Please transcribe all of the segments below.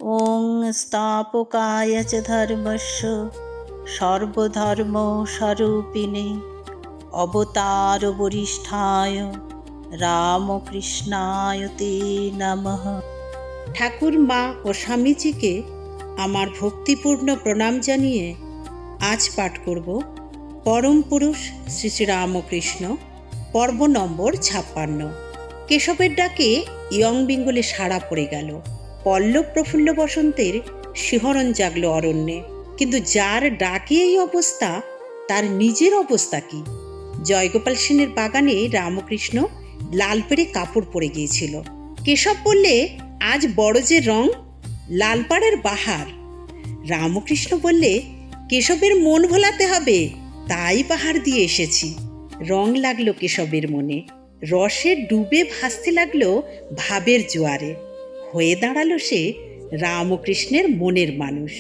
ওং স্থাপকায় চ ধর্মস্য সর্বধর্মস্বরূপিণে অবতার বরিষ্ঠায় রামকৃষ্ণায় তে নমঃ। ঠাকুর মা ও স্বামীজিকে আমার ভক্তিপূর্ণ প্রণাম জানিয়ে আজ পাঠ করব পরম পুরুষ শ্রী শ্রী রামকৃষ্ণ, পর্ব নম্বর 56। কেশবের ডাকে ইয়ং বেঙ্গলে সাড়া পড়ে গেল। পল্লব প্রফুল্ল বসন্তের শিহরণ জাগল অরণ্যে। কিন্তু যার ডাকে এই অবস্থা, তার নিজের অবস্থা কি? জয়গোপাল সেনের বাগানে রামকৃষ্ণ লাল পেড়ে কাপড় পরে গিয়েছিল। কেশব বললে, আজ বড় যে রং, লালপাড়ের বাহার। রামকৃষ্ণ বললে, কেশবের মন ভোলাতে হবে, তাই বাহার দিয়ে এসেছি। রং লাগলো কেশবের মনে, রসে ডুবে ভাসতে লাগলো ভাবের জোয়ারে। হয়ে দাঁড়ালো সে রামকৃষ্ণের মনের মানুষ।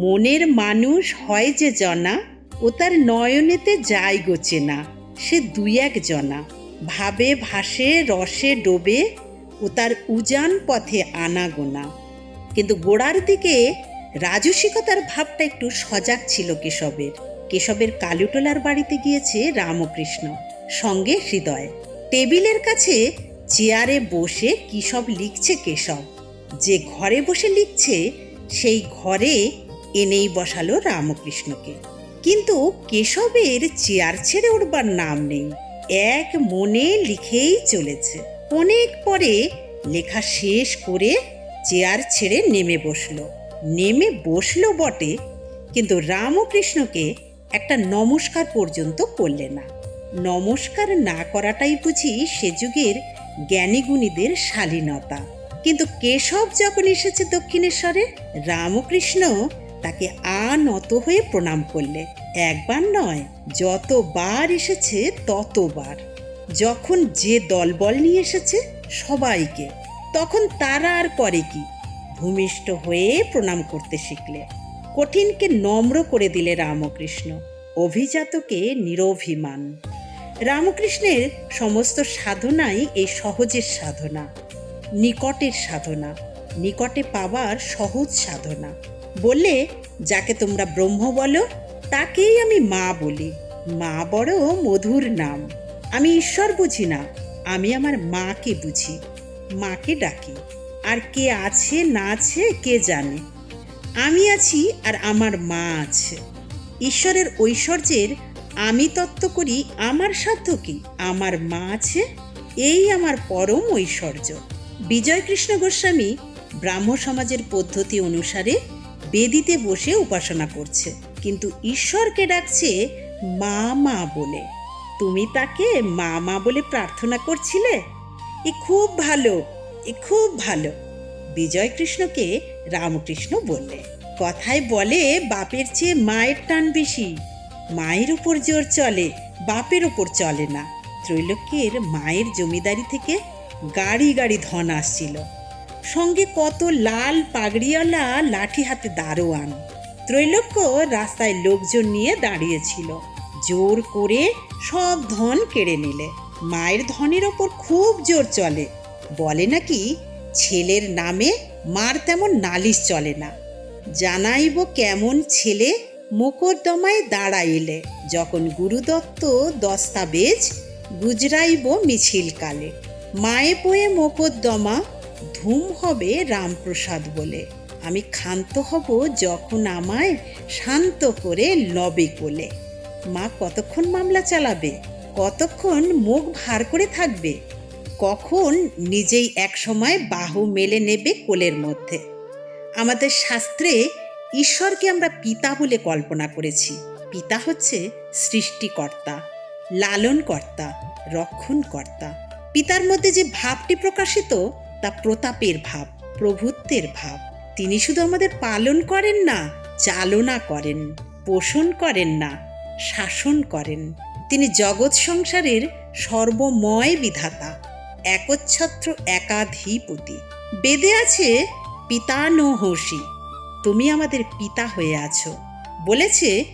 মনের মানুষ হয় যে জনা, ও তার নয়নেতে যায় গোছে না, সে দুই এক জনা। ভাবে ভাসে রসে ডোবে, ও তার উজান পথে আনাগোনা। কিন্তু গোড়ার দিকে রাজসিকতার ভাবটা একটু সজাগ ছিল কেশবের। কেশবের কালুটোলার বাড়িতে গিয়েছে রামকৃষ্ণ, সঙ্গে হৃদয়। টেবিলের কাছে চেয়ারে বসে কি সব লিখছে কেশব। যে ঘরে বসে লিখছে, সেই ঘরে এনেই বসালো রামকৃষ্ণকে। কিন্তু কেশবের চেয়ার ছেড়ে উঠবার নাম নেই, এক মনে লিখেই চলেছে। অনেক পরে লেখা শেষ করে চেয়ার ছেড়ে নেমে বসলো বটে, কিন্তু রামকৃষ্ণকে একটা নমস্কার পর্যন্ত করলে না। নমস্কার না করাটাই বুঝি সে যুগের জ্ঞানীগুণীদের শালীনতা। কিন্তু কেশব যখন এসেছে দক্ষিণেশ্বরে, রামকৃষ্ণ তাকে আনত হয়ে প্রণাম করলে। একবার নয়, যতবার এসেছে ততবার। যখন যে দলবল নিয়ে এসেছে সবাইকে, তখন তারা আর করে কি, ভূমিষ্ঠ হয়ে প্রণাম করতে শিখলে। কঠিনকে নম্র করে দিলে রামকৃষ্ণ, অভিজাতকে নিরভিমান। রামকৃষ্ণের সমস্ত সাধনাই এই সহজের সাধনা, নিকটের সাধনা, নিকটে পাবার সহজ সাধনা। বললে, যাকে তোমরা ব্রহ্ম বলো, তাকেই আমি মা বলি। মা বড় মধুর নাম। আমি ঈশ্বর বুঝি না, আমি আমার মাকে বুঝি, মাকে ডাকি। আর কে আছে না আছে কে জানে। আমি আছি আর আমার মা আছে। ঈশ্বরের ঐশ্বর্যের আমি তত্ত্ব করি আমার সাধ্য কি? আমার মা আছে, এই আমার পরম ঐশ্বর্য। বিজয়কৃষ্ণ গোস্বামী ব্রাহ্ম সমাজের পদ্ধতি অনুসারে বেদিতে বসে উপাসনা করছে, কিন্তু ঈশ্বরকে ডাকছে মা মা বলে। তুমি তাকে মা মা বলে প্রার্থনা করছিলে? এ খুব ভালো, এ খুব ভালো। বিজয়কৃষ্ণকে রামকৃষ্ণ বললে, কথায় বলে বাপের চেয়ে মায়ের টান বেশি। মায়ের উপর জোর চলে, বাপের উপর চলে না। ত্রৈলোক্যের মায়ের জমিদারি থেকে গাড়ি গাড়ি ধন আসছিল, সঙ্গে কত লাল পাগড়িওয়ালা লাঠি হাতে দারোয়ান। ত্রৈলোক্য রাস্তায় লোকজন নিয়ে দাঁড়িয়েছিল, জোর করে সব ধন কেড়ে নিলে। মায়ের ধনের ওপর খুব জোর চলে, বলে নাকি ছেলের নামে মার তেমন নালিশ চলে না। জানাইব কেমন ছেলে মোকদ্দমায় দাঁড়াইলে, যখন গুরুদত্ত দস্তাবেজ গুজরাইব মিছিল কালে। মায়ে বয়ে মোকদ্দমা ধুম হবে রামপ্রসাদ বলে। আমি ক্ষান্ত হব যখন আমায় শান্ত করে লবে কোলে। মা কতক্ষণ মামলা চালাবে, কতক্ষণ মুখ ভার করে থাকবে, কখন নিজেই একসময় বাহু মেলে নেবে কোলের মধ্যে। আমাদের শাস্ত্রে ঈশ্বরকে আমরা পিতা বলে কল্পনা করেছি। পিতা হচ্ছে সৃষ্টিকর্তা, লালনকর্তা, রক্ষণকর্তা। পিতার মধ্যে যে ভাবটি প্রকাশিত, তা প্রতাপের ভাব, প্রভুত্বের ভাব। তিনি শুধু আমাদের পালন করেন না, চালনা করেন, পোষণ করেন না, শাসন করেন। তিনি জগৎ সংসারের সর্বময় বিধাতা, একচ্ছত্র একাধিপতি। বেদে আছে পিতা নো হোসি, তুমি আমাদের পিতা হয়ে আছো। বলেছে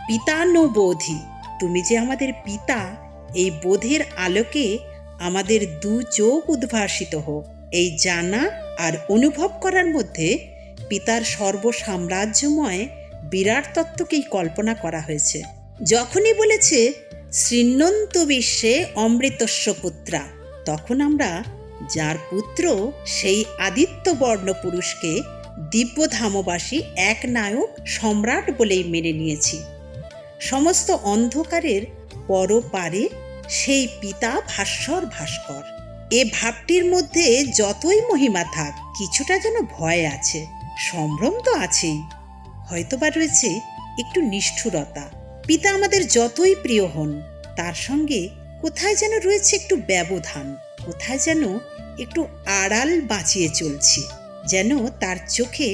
পিতা নো বোধি, তুমি যে আমাদের পিতা, এই বোধের আলোকে আমাদের দু চোখ উদ্ভাসিত হোক। এই জানা আর অনুভব করার মধ্যে পিতার সর্বসাম্রাজ্যময় বিরাট তত্ত্বকেই কল্পনা করা হয়েছে। যখনই বলেছে শৃণ্বন্ত বিশ্বে অমৃতস্য পুত্রা, তখন আমরা যার পুত্র সেই আদিত্যবর্ণ পুরুষকে দিব্যধামবাসী এক নায়ক সম্রাট বলেই মেনে নিয়েছি। সমস্ত অন্ধকারের পরপারে সেই পিতা ভাস্বর ভাস্কর। এ ভাবটির মধ্যে যতই মহিমা থাক, কিছুটা যেন ভয় আছে, সম্ভ্রম তো আছেই, হয়তোবা রয়েছে একটু নিষ্ঠুরতা। পিতা আমাদের যতই প্রিয় হন, তার সঙ্গে কোথায় যেন রয়েছে একটু ব্যবধান, কোথায় যেন একটু আড়াল বাঁচিয়ে চলছি, যেন তার চোখে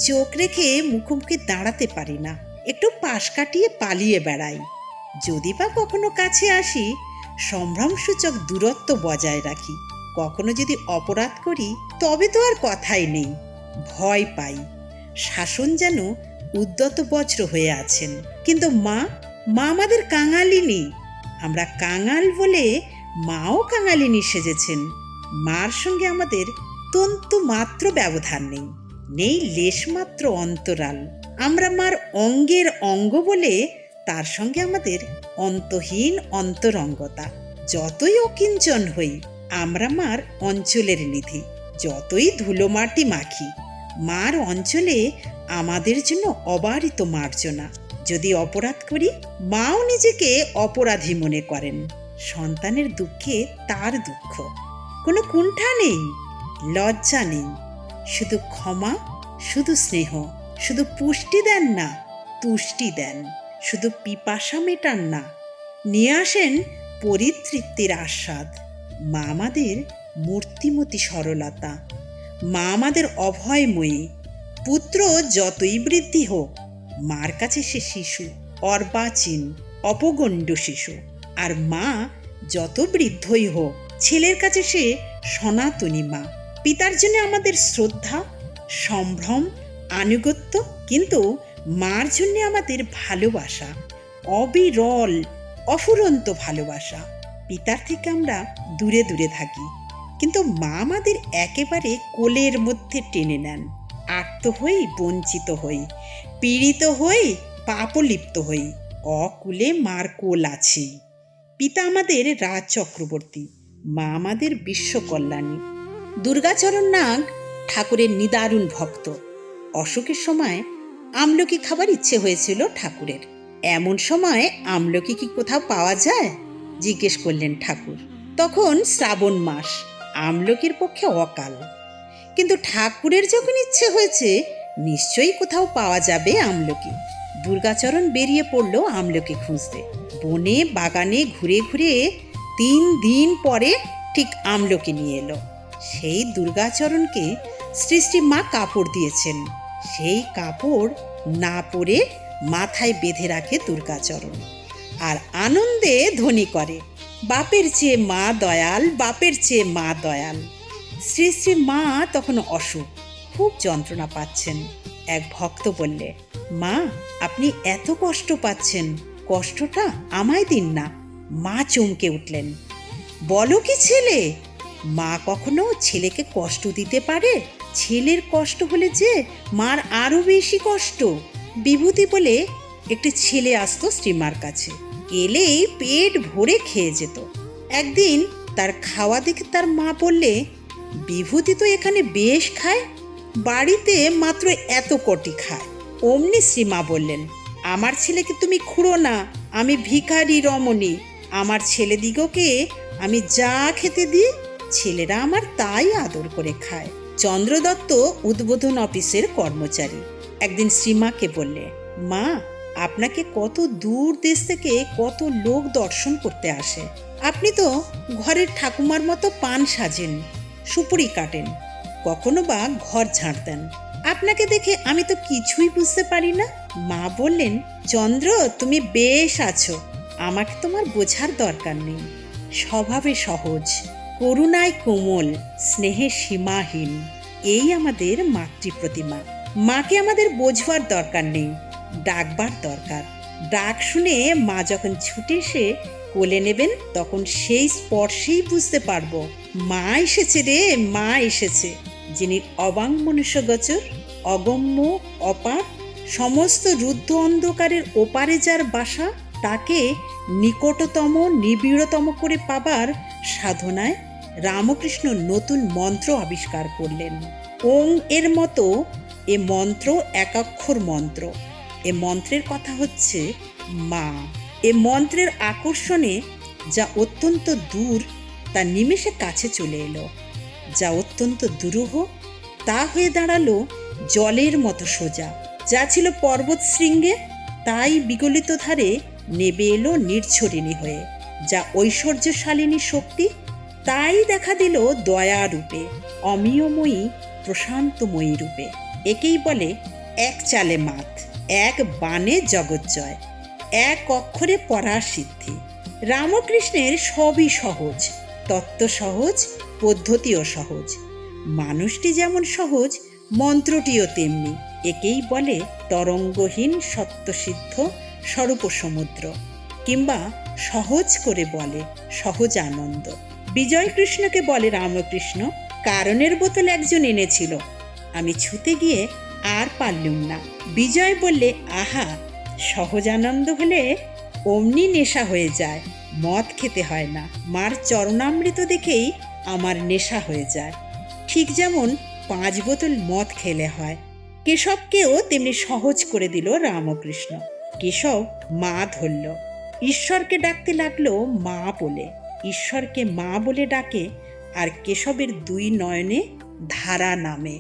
চোখ রেখে মুখোমুখি দাঁড়াতে পারি না, একটু পাশ কাটিয়ে পালিয়ে বেড়াই। যদি বা কখনো কাছে আসি, সম্ভ্রমসূচক দূরত্ব বজায় রাখি। কখনো যদি অপরাধ করি, তবে তো আর কথাই নেই, ভয় পাই। শাসন যেন উদ্যত বজ্র হয়ে আছেন। কিন্তু মা আমাদের কাঙালিনী। আমরা কাঙাল বলে মাও কাঙালিনী সেজেছেন। মার সঙ্গে আমাদের তন্তু মাত্র ব্যবধান নেই, নেই লেশমাত্র অন্তরাল। আমরা মার অঙ্গের অঙ্গ বলে তার সঙ্গে আমাদের অন্তহীন অন্তরঙ্গতা। যতই অকিঞ্চন হই, আমরা মার অঞ্চলের নিধি। যতই ধুলোমাটি মাখি, মার অঞ্চলে আমাদের জন্য অবারিত মার্জনা। যদি অপরাধ করি, মাও নিজেকে অপরাধী মনে করেন। সন্তানের দুঃখে তার দুঃখ, কোনো কুণ্ঠা নেই, লজ্জা নেই, শুধু ক্ষমা, শুধু স্নেহ। শুধু পুষ্টি দেন না, তুষ্টি দেন। শুধু পিপাসা মেটান না, নিয়ে আসেন পরিতৃপ্তির আস্বাদ। মা আমাদের মূর্তিমতী সরলতা, মা আমাদের অভয়ময়ী। পুত্র যতই বৃদ্ধি হোক, মার কাছে সে শিশু, অর্বাচীন, অপগণ্ড শিশু। আর মা যত বৃদ্ধই হোক, ছেলের কাছে সে সনাতনী মা। পিতার জন্য আমাদের শ্রদ্ধা, সম্ভ্রম, আনুগত্য, কিন্তু মার জন্য আমাদের ভালোবাসা, অবিরল অফুরন্ত ভালোবাসা। পিতার থেকে আমরা দূরে দূরে থাকি, কিন্তু মা আমাদের একেবারে কোলের মধ্যে টেনে নেন। আর্ত হই, বঞ্চিত হই, পীড়িত হই, পাপলিপ্ত হই, অকুলে মার কোল আছেই। পিতা আমাদের রাজ চক্রবর্তী, মা আমাদের বিশ্বকল্যাণী। দুর্গাচরণ নাগ ঠাকুরের নিদারুণ ভক্ত। অসুখের সময় আমলকি খাবার ইচ্ছে হয়েছিল ঠাকুরের। এমন সময় আমলকি কি কোথাও পাওয়া যায়? জিজ্ঞেস করলেন ঠাকুর। তখন শ্রাবণ মাস, আমলকির পক্ষে অকাল। কিন্তু ঠাকুরের যখন ইচ্ছে হয়েছে, নিশ্চয়ই কোথাও পাওয়া যাবে আমলকি। দুর্গাচরণ বেরিয়ে পড়ল আমলকি খুঁজতে। বনে বাগানে ঘুরে ঘুরে 3 দিন পরে ঠিক আমলকি নিয়ে এলো। সেই দুর্গাচরণকে শ্রী শ্রী মা কাপড় দিয়েছেন। সেই কাপড় না পরে মাথায় বেঁধে রাখে দুর্গাচরণ, আর আনন্দে ধ্বনি করে, বাপের চেয়ে মা দয়াল, বাপের চেয়ে মা দয়াল। শ্রী শ্রী মা তখন অসুখ, খুব যন্ত্রণা পাচ্ছেন। এক ভক্ত বললে, মা আপনি এত কষ্ট পাচ্ছেন, কষ্টটা আমায় দিন না। মা চমকে উঠলেন। বলো কি ছেলে? মা কখনো ছেলেকে কষ্ট দিতে পারে? ছেলের কষ্ট হলে যে মার আরো বেশি কষ্ট। বিভূতি বলে একটি ছেলে আসতো শ্রীমার কাছে, এলেই পেট ভরে খেয়ে যেত। একদিন তার খাওয়া দেখে তার মা বললে, বিভূতি তো এখানে বেশ খায়, বাড়িতে মাত্র এত কটি খায়। অমনি শ্রীমা বললেন, আমার ছেলেকে তুমি খুঁড়ো না, আমি ভিখারি রমণী। আমার ছেলেদিগকে আমি যা খেতে দিই, ছেলেরা আমার তাই আদর করে খায়। চন্দ্রদত্ত উদ্বোধন অফিসের কর্মচারী একদিন শ্রীমাকে বললে, মা আপনাকে কত দূর দেশ থেকে কত লোক দর্শন করতে আসে। আপনি তো ঘরের ঠাকুমার মতো পান সাজেন, সুপুরি কাটেন, কখনো বা ঘর ঝাড় দেন। আপনাকে দেখে আমি তো কিছুই বুঝতে পারি না। মা বললেন, চন্দ্র তুমি বেশ আছো, আমাকে তোমার বোঝার দরকার নেই। স্বভাবে সহজ, করুণায় কোমল, স্নেহে সীমাহীন, এই আমাদের মাতৃপ্রতিমা। মাকে আমাদের বোঝবার দরকার নেই, ডাকবার দরকার। ডাক শুনে মা যখন ছুটে এসে কোলে নেবেন, তখন সেই স্পর্শেই বুঝতে পারবো মা এসেছে রে, মা এসেছে। যিনি অবাং মনুষ্যগোচর, অগম্য অপার সমস্ত রুদ্ধ অন্ধকারের ওপারে যার বাসা, তাকে নিকটতম নিবিড়তম করে পাবার সাধনায় রামকৃষ্ণ নতুন মন্ত্র আবিষ্কার করলেন। ওং এর মতো এ মন্ত্র একাক্ষর মন্ত্র। এ মন্ত্রের কথা হচ্ছে মা। এ মন্ত্রের আকর্ষণে যা অত্যন্ত দূর তা নিমেষে কাছে চলে এলো, যা অত্যন্ত দুরূহ তা হয়ে দাঁড়ালো জলের মতো সোজা, যা ছিল পর্বত শৃঙ্গে তাই বিগলিত ধারে নেবে এলো নির্ঝরিণী হয়ে, যা ঐশ্বর্যশালিনী শক্তি তাই দেখা দিল দয়া রূপে, অমিয়ময়ী প্রশান্তময়ী রূপে। একেই বলে এক চালে মাত, এক বাণে জগজ্জয়, এক অক্ষরে পরাসিদ্ধি। রামকৃষ্ণের সবই সহজ, তত্ত্ব সহজ, পদ্ধতিও সহজ। মানুষটি যেমন সহজ, মন্ত্রটিও তেমনি। একেই বলে তরঙ্গহীন সত্যসিদ্ধ স্বরূপ সমুদ্র, কিংবা সহজ করে বলে সহজ আনন্দ। বিজয় কৃষ্ণকে বলে রামকৃষ্ণ, কারণের বোতল একজন এনেছিল, আমি ছুতে গিয়ে আর পারলুম না। বিজয় বললে, আহা, সহজ আনন্দ হলে অমনি নেশা হয়ে যায়, মদ খেতে হয় না। মার চরণামৃত দেখেই আমার নেশা হয়ে যায়, ঠিক যেমন 5 বোতল মদ খেলে হয়। কেশবকেও তেমনি সহজ করে দিল রামকৃষ্ণ। কেশব মা ধরল, ঈশ্বরকে ডাকতে লাগলো মা বলে। ঈশ্বরকে মা বলে ডাকে, আর কেশবের 2 নয়নে ধারা নামে।